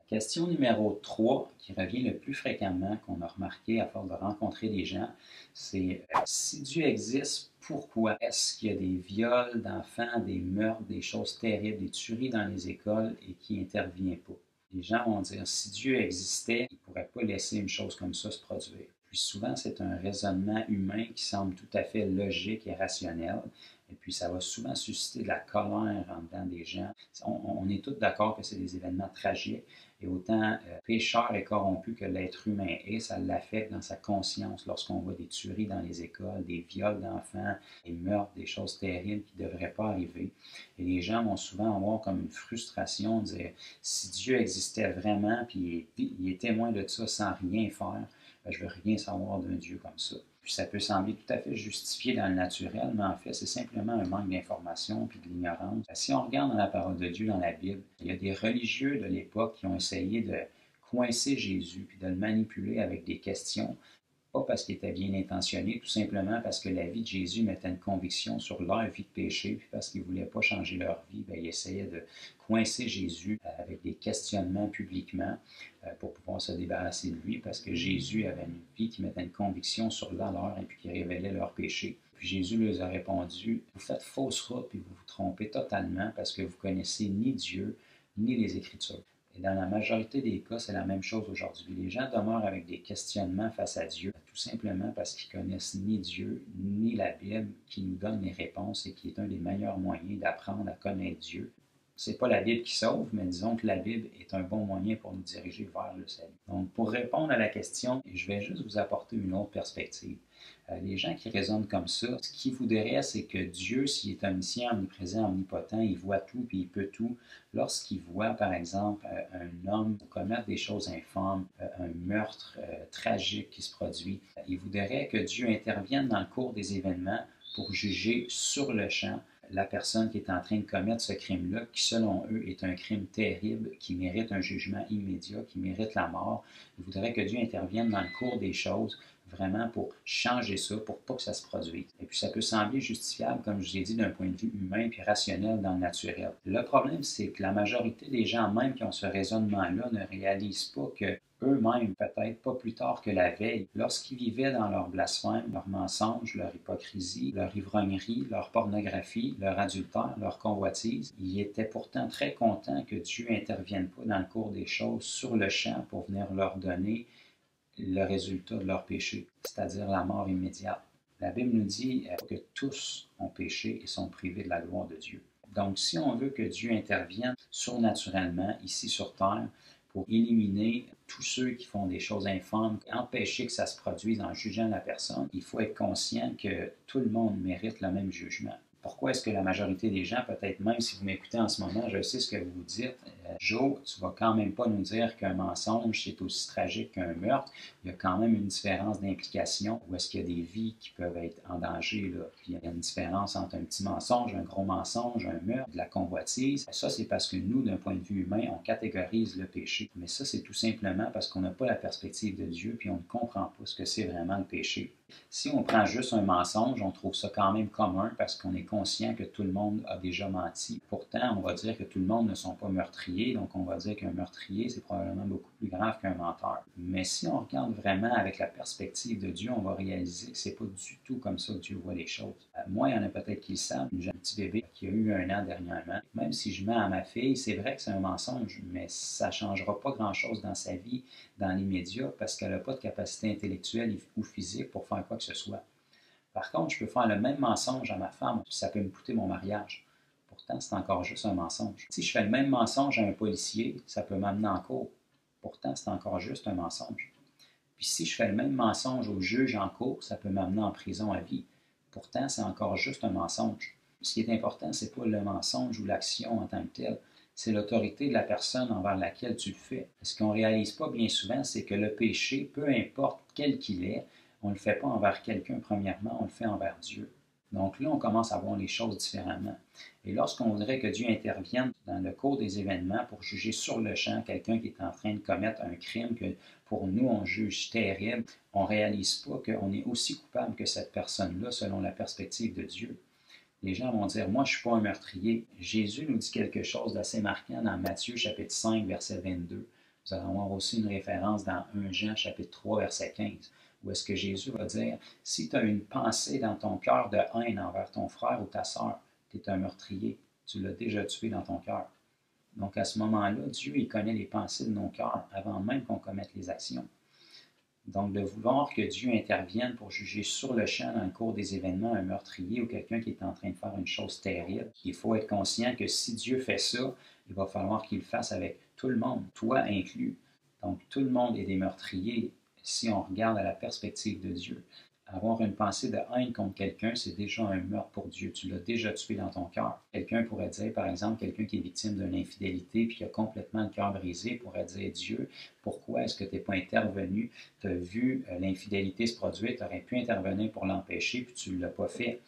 Question numéro 3, qui revient le plus fréquemment, qu'on a remarqué à force de rencontrer des gens, c'est si Dieu existe, pourquoi est-ce qu'il y a des viols d'enfants, des meurtres, des choses terribles, des tueries dans les écoles et qui n'intervient pas? Les gens vont dire, si Dieu existait, il ne pourrait pas laisser une chose comme ça se produire. Puis souvent, c'est un raisonnement humain qui semble tout à fait logique et rationnel. Et puis, ça va souvent susciter de la colère en dedans des gens. On est tous d'accord que c'est des événements tragiques. Et autant pécheur et corrompu que l'être humain est, ça l'affecte dans sa conscience lorsqu'on voit des tueries dans les écoles, des viols d'enfants, des meurtres, des choses terribles qui ne devraient pas arriver. Et les gens vont souvent avoir comme une frustration, dire si Dieu existait vraiment, puis il est témoin de ça sans rien faire, ben, je ne veux rien savoir d'un Dieu comme ça. Puis ça peut sembler tout à fait justifié dans le naturel, mais en fait, c'est simplement un manque d'information puis de l'ignorance. Si on regarde dans la parole de Dieu, dans la Bible, il y a des religieux de l'époque qui ont essayé de coincer Jésus puis de le manipuler avec des questions, pas parce qu'il était bien intentionné, tout simplement parce que la vie de Jésus mettait une conviction sur leur vie de péché, puis parce qu'ils ne voulaient pas changer leur vie, bien, ils essayaient de coincer Jésus avec des questionnements publiquement pour pouvoir se débarrasser de lui, parce que Jésus avait une vie qui mettait une conviction sur la leur et puis qui révélait leur péché. Puis Jésus leur a répondu, vous faites fausse route et vous vous trompez totalement parce que vous connaissez ni Dieu ni les Écritures. Et dans la majorité des cas, c'est la même chose aujourd'hui. Les gens demeurent avec des questionnements face à Dieu, tout simplement parce qu'ils connaissent ni Dieu, ni la Bible qui nous donne les réponses et qui est un des meilleurs moyens d'apprendre à connaître Dieu. C'est pas la Bible qui sauve, mais disons que la Bible est un bon moyen pour nous diriger vers le salut. Donc, pour répondre à la question, je vais juste vous apporter une autre perspective. Les gens qui raisonnent comme ça, ce qu'ils voudraient, c'est que Dieu, s'il est omniscient, omniprésent, omnipotent, il voit tout puis il peut tout. Lorsqu'il voit, par exemple, un homme commettre des choses infâmes, un meurtre tragique qui se produit, il voudrait que Dieu intervienne dans le cours des événements pour juger sur le champ la personne qui est en train de commettre ce crime-là, qui selon eux est un crime terrible, qui mérite un jugement immédiat, qui mérite la mort. Il voudrait que Dieu intervienne dans le cours des choses, vraiment pour changer ça, pour pas que ça se produise. Et puis ça peut sembler justifiable, comme je l'ai dit, d'un point de vue humain puis rationnel dans le naturel. Le problème, c'est que la majorité des gens, même qui ont ce raisonnement-là, ne réalisent pas que eux-mêmes, peut-être pas plus tard que la veille, lorsqu'ils vivaient dans leur blasphème, leur mensonge, leur hypocrisie, leur ivrognerie, leur pornographie, leur adultère, leur convoitise, ils étaient pourtant très contents que Dieu n'intervienne pas dans le cours des choses sur le champ pour venir leur donner le résultat de leur péché, c'est-à-dire la mort immédiate. La Bible nous dit que tous ont péché et sont privés de la gloire de Dieu. Donc, si on veut que Dieu intervienne surnaturellement ici sur terre pour éliminer tous ceux qui font des choses infâmes, empêcher que ça se produise en jugeant la personne, il faut être conscient que tout le monde mérite le même jugement. Pourquoi est-ce que la majorité des gens, peut-être même si vous m'écoutez en ce moment, je sais ce que vous vous dites, Joe, tu vas quand même pas nous dire qu'un mensonge, c'est aussi tragique qu'un meurtre. Il y a quand même une différence d'implication où est-ce qu'il y a des vies qui peuvent être en danger, là. Puis il y a une différence entre un petit mensonge, un gros mensonge, un meurtre, de la convoitise. Ça, c'est parce que nous, d'un point de vue humain, on catégorise le péché. Mais ça, c'est tout simplement parce qu'on n'a pas la perspective de Dieu puis on ne comprend pas ce que c'est vraiment le péché. Si on prend juste un mensonge, on trouve ça quand même commun parce qu'on est conscient que tout le monde a déjà menti. Pourtant, on va dire que tout le monde ne sont pas meurtriers, donc on va dire qu'un meurtrier, c'est probablement beaucoup plus grave qu'un menteur. Mais si on regarde vraiment avec la perspective de Dieu, on va réaliser que c'est pas du tout comme ça que Dieu voit les choses. Moi, il y en a peut-être qui le savent, j'ai un petit bébé qui a eu 1 an dernièrement. Même si je mens à ma fille, c'est vrai que c'est un mensonge, mais ça ne changera pas grand-chose dans sa vie dans l'immédiat parce qu'elle n'a pas de capacité intellectuelle ou physique pour faire quoi que ce soit. Par contre, je peux faire le même mensonge à ma femme, puis ça peut me coûter mon mariage. Pourtant, c'est encore juste un mensonge. Si je fais le même mensonge à un policier, ça peut m'amener en cours. Pourtant, c'est encore juste un mensonge. Puis si je fais le même mensonge au juge en cours, ça peut m'amener en prison à vie. Pourtant, c'est encore juste un mensonge. Ce qui est important, ce n'est pas le mensonge ou l'action en tant que telle, c'est l'autorité de la personne envers laquelle tu le fais. Ce qu'on ne réalise pas bien souvent, c'est que le péché, peu importe quel qu'il est, on ne le fait pas envers quelqu'un premièrement, on le fait envers Dieu. Donc là, on commence à voir les choses différemment. Et lorsqu'on voudrait que Dieu intervienne dans le cours des événements pour juger sur le champ quelqu'un qui est en train de commettre un crime que pour nous, on juge terrible, on ne réalise pas qu'on est aussi coupable que cette personne-là selon la perspective de Dieu. Les gens vont dire, moi, je ne suis pas un meurtrier. Jésus nous dit quelque chose d'assez marquant dans Matthieu chapitre 5, verset 22. Vous allez avoir aussi une référence dans 1 Jean chapitre 3, verset 15, où est-ce que Jésus va dire, si tu as une pensée dans ton cœur de haine envers ton frère ou ta sœur, tu es un meurtrier, tu l'as déjà tué dans ton cœur. Donc à ce moment-là, Dieu, il connaît les pensées de nos cœurs avant même qu'on commette les actions. Donc, de vouloir que Dieu intervienne pour juger sur le champ, dans le cours des événements, un meurtrier ou quelqu'un qui est en train de faire une chose terrible, il faut être conscient que si Dieu fait ça, il va falloir qu'il le fasse avec tout le monde, toi inclus. Donc, tout le monde est des meurtriers si on regarde à la perspective de Dieu. Avoir une pensée de haine contre quelqu'un, c'est déjà un meurtre pour Dieu. Tu l'as déjà tué dans ton cœur. Quelqu'un pourrait dire, par exemple, quelqu'un qui est victime d'une infidélité puis qui a complètement le cœur brisé pourrait dire, Dieu, pourquoi est-ce que tu n'es pas intervenu? Tu as vu l'infidélité se produire, tu aurais pu intervenir pour l'empêcher puis tu ne l'as pas fait.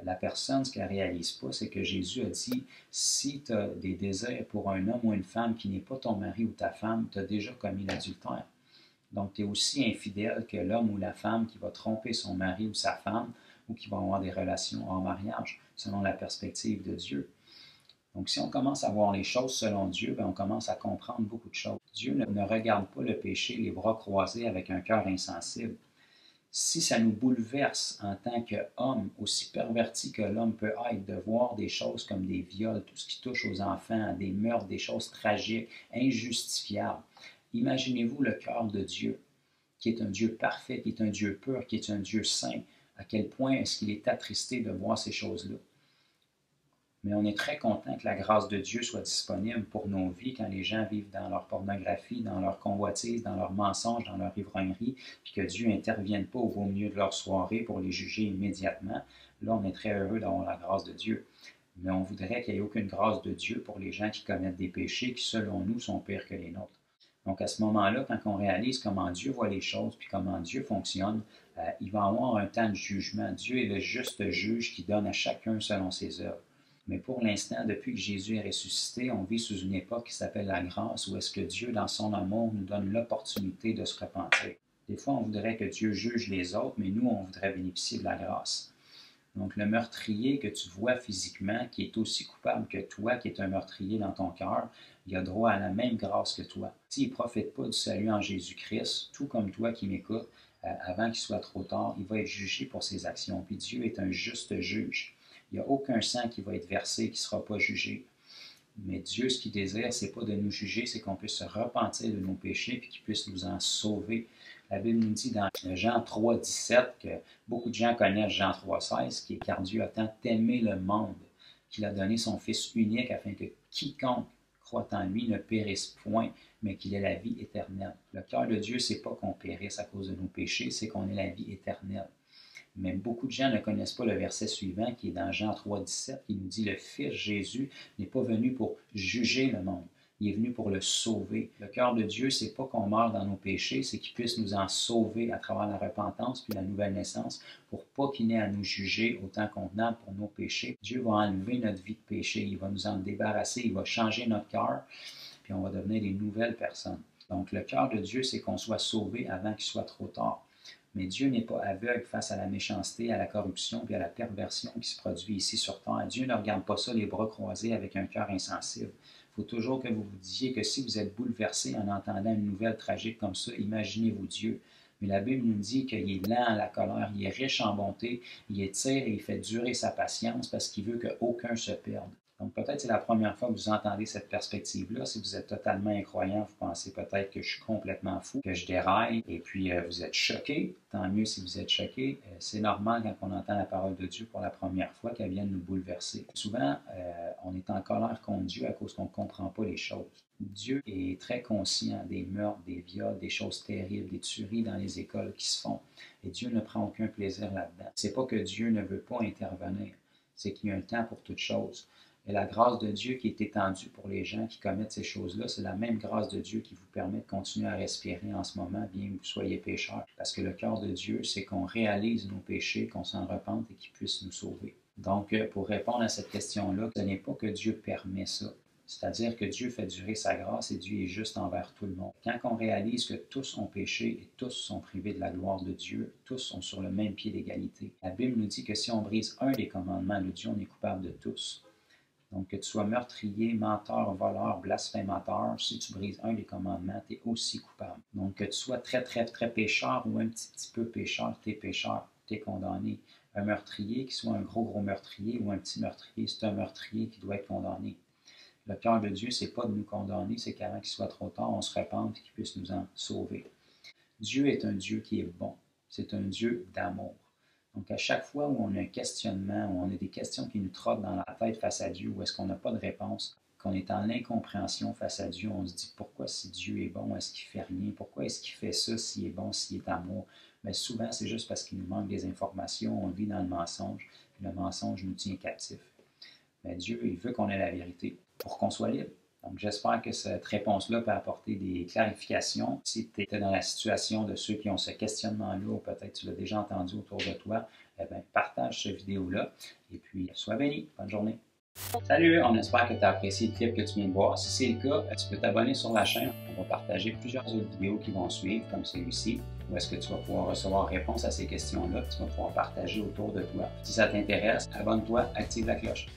La personne, ce qu'elle ne réalise pas, c'est que Jésus a dit, si tu as des désirs pour un homme ou une femme qui n'est pas ton mari ou ta femme, tu as déjà commis l'adultère. Donc, tu es aussi infidèle que l'homme ou la femme qui va tromper son mari ou sa femme ou qui va avoir des relations hors mariage, selon la perspective de Dieu. Donc, si on commence à voir les choses selon Dieu, bien, on commence à comprendre beaucoup de choses. Dieu ne regarde pas le péché les bras croisés avec un cœur insensible. Si ça nous bouleverse en tant qu'homme, aussi perverti que l'homme peut être, de voir des choses comme des viols, tout ce qui touche aux enfants, des meurtres, des choses tragiques, injustifiables, imaginez-vous le cœur de Dieu, qui est un Dieu parfait, qui est un Dieu pur, qui est un Dieu saint. À quel point est-ce qu'il est attristé de voir ces choses-là? Mais on est très content que la grâce de Dieu soit disponible pour nos vies quand les gens vivent dans leur pornographie, dans leur convoitise, dans leurs mensonges, dans leur ivrognerie, puis que Dieu n'intervienne pas au beau milieu de leur soirée pour les juger immédiatement. Là, on est très heureux d'avoir la grâce de Dieu. Mais on voudrait qu'il n'y ait aucune grâce de Dieu pour les gens qui commettent des péchés qui, selon nous, sont pires que les nôtres. Donc, à ce moment-là, quand on réalise comment Dieu voit les choses, puis comment Dieu fonctionne, il va y avoir un temps de jugement. Dieu est le juste juge qui donne à chacun selon ses œuvres. Mais pour l'instant, depuis que Jésus est ressuscité, on vit sous une époque qui s'appelle la grâce, où est-ce que Dieu, dans son amour, nous donne l'opportunité de se repentir. Des fois, on voudrait que Dieu juge les autres, mais nous, on voudrait bénéficier de la grâce. Donc, le meurtrier que tu vois physiquement, qui est aussi coupable que toi, qui est un meurtrier dans ton cœur, il a droit à la même grâce que toi. S'il ne profite pas du salut en Jésus-Christ, tout comme toi qui m'écoutes, avant qu'il soit trop tard, il va être jugé pour ses actions. Puis Dieu est un juste juge. Il n'y a aucun sang qui va être versé qui ne sera pas jugé. Mais Dieu, ce qu'il désire, ce n'est pas de nous juger, c'est qu'on puisse se repentir de nos péchés et qu'il puisse nous en sauver. La Bible nous dit dans Jean 3, 17 que beaucoup de gens connaissent Jean 3, 16, qui est car Dieu a tant aimé le monde qu'il a donné son Fils unique afin que quiconque croit en lui ne périsse point, mais qu'il ait la vie éternelle. Le cœur de Dieu, ce n'est pas qu'on périsse à cause de nos péchés, c'est qu'on ait la vie éternelle. Mais beaucoup de gens ne connaissent pas le verset suivant qui est dans Jean 3, 17, qui nous dit « Le Fils Jésus n'est pas venu pour juger le monde, il est venu pour le sauver. » Le cœur de Dieu, c'est pas qu'on meure dans nos péchés, c'est qu'il puisse nous en sauver à travers la repentance puis la nouvelle naissance pour pas qu'il n'ait à nous juger autant convenable pour nos péchés. Dieu va enlever notre vie de péché, il va nous en débarrasser, il va changer notre cœur, puis on va devenir des nouvelles personnes. Donc le cœur de Dieu, c'est qu'on soit sauvé avant qu'il soit trop tard. Mais Dieu n'est pas aveugle face à la méchanceté, à la corruption et à la perversion qui se produit ici sur terre. Dieu ne regarde pas ça les bras croisés avec un cœur insensible. Il faut toujours que vous vous disiez que si vous êtes bouleversé en entendant une nouvelle tragique comme ça, imaginez-vous Dieu. Mais la Bible nous dit qu'il est lent à la colère, il est riche en bonté, il étire et il fait durer sa patience parce qu'il veut qu'aucun se perde. Donc peut-être c'est la première fois que vous entendez cette perspective-là. Si vous êtes totalement incroyant, vous pensez peut-être que je suis complètement fou, que je déraille, et puis vous êtes choqué. Tant mieux si vous êtes choqué. C'est normal quand on entend la parole de Dieu pour la première fois qu'elle vienne nous bouleverser. Souvent, on est en colère contre Dieu à cause qu'on ne comprend pas les choses. Dieu est très conscient des meurtres, des viols, des choses terribles, des tueries dans les écoles qui se font. Et Dieu ne prend aucun plaisir là-dedans. C'est pas que Dieu ne veut pas intervenir, c'est qu'il y a un temps pour toute chose. Et la grâce de Dieu qui est étendue pour les gens qui commettent ces choses-là, c'est la même grâce de Dieu qui vous permet de continuer à respirer en ce moment, bien que vous soyez pécheurs. Parce que le cœur de Dieu, c'est qu'on réalise nos péchés, qu'on s'en repente et qu'il puisse nous sauver. Donc, pour répondre à cette question-là, ce n'est pas que Dieu permet ça. C'est-à-dire que Dieu fait durer sa grâce et Dieu est juste envers tout le monde. Quand on réalise que tous ont péché et tous sont privés de la gloire de Dieu, tous sont sur le même pied d'égalité. La Bible nous dit que si on brise un des commandements de Dieu, on est coupable de tous. Donc, que tu sois meurtrier, menteur, voleur, blasphémateur, si tu brises un des commandements, tu es aussi coupable. Donc, que tu sois très, très, très pécheur ou un petit peu pécheur, tu es pécheur, tu es condamné. Un meurtrier, qui soit un gros, gros meurtrier ou un petit meurtrier, c'est un meurtrier qui doit être condamné. Le cœur de Dieu, c'est pas de nous condamner, c'est qu'avant qu'il soit trop tard, on se repente et qu'il puisse nous en sauver. Dieu est un Dieu qui est bon. C'est un Dieu d'amour. Donc, à chaque fois où on a un questionnement, où on a des questions qui nous trottent dans la tête face à Dieu, où est-ce qu'on n'a pas de réponse, qu'on est en incompréhension face à Dieu, on se dit pourquoi si Dieu est bon, est-ce qu'il fait rien? Pourquoi est-ce qu'il fait ça s'il est bon, s'il est amour? Mais souvent, c'est juste parce qu'il nous manque des informations, on vit dans le mensonge, puis le mensonge nous tient captifs. Mais Dieu, il veut qu'on ait la vérité pour qu'on soit libre. Donc, j'espère que cette réponse-là peut apporter des clarifications. Si tu étais dans la situation de ceux qui ont ce questionnement-là, ou peut-être tu l'as déjà entendu autour de toi, eh bien, partage cette vidéo-là et puis sois béni. Bonne journée. Salut, on espère que tu as apprécié le clip que tu viens de voir. Si c'est le cas, tu peux t'abonner sur la chaîne. On va partager plusieurs autres vidéos qui vont suivre, comme celui-ci, où est-ce que tu vas pouvoir recevoir réponse à ces questions-là, tu vas pouvoir partager autour de toi. Si ça t'intéresse, abonne-toi, active la cloche.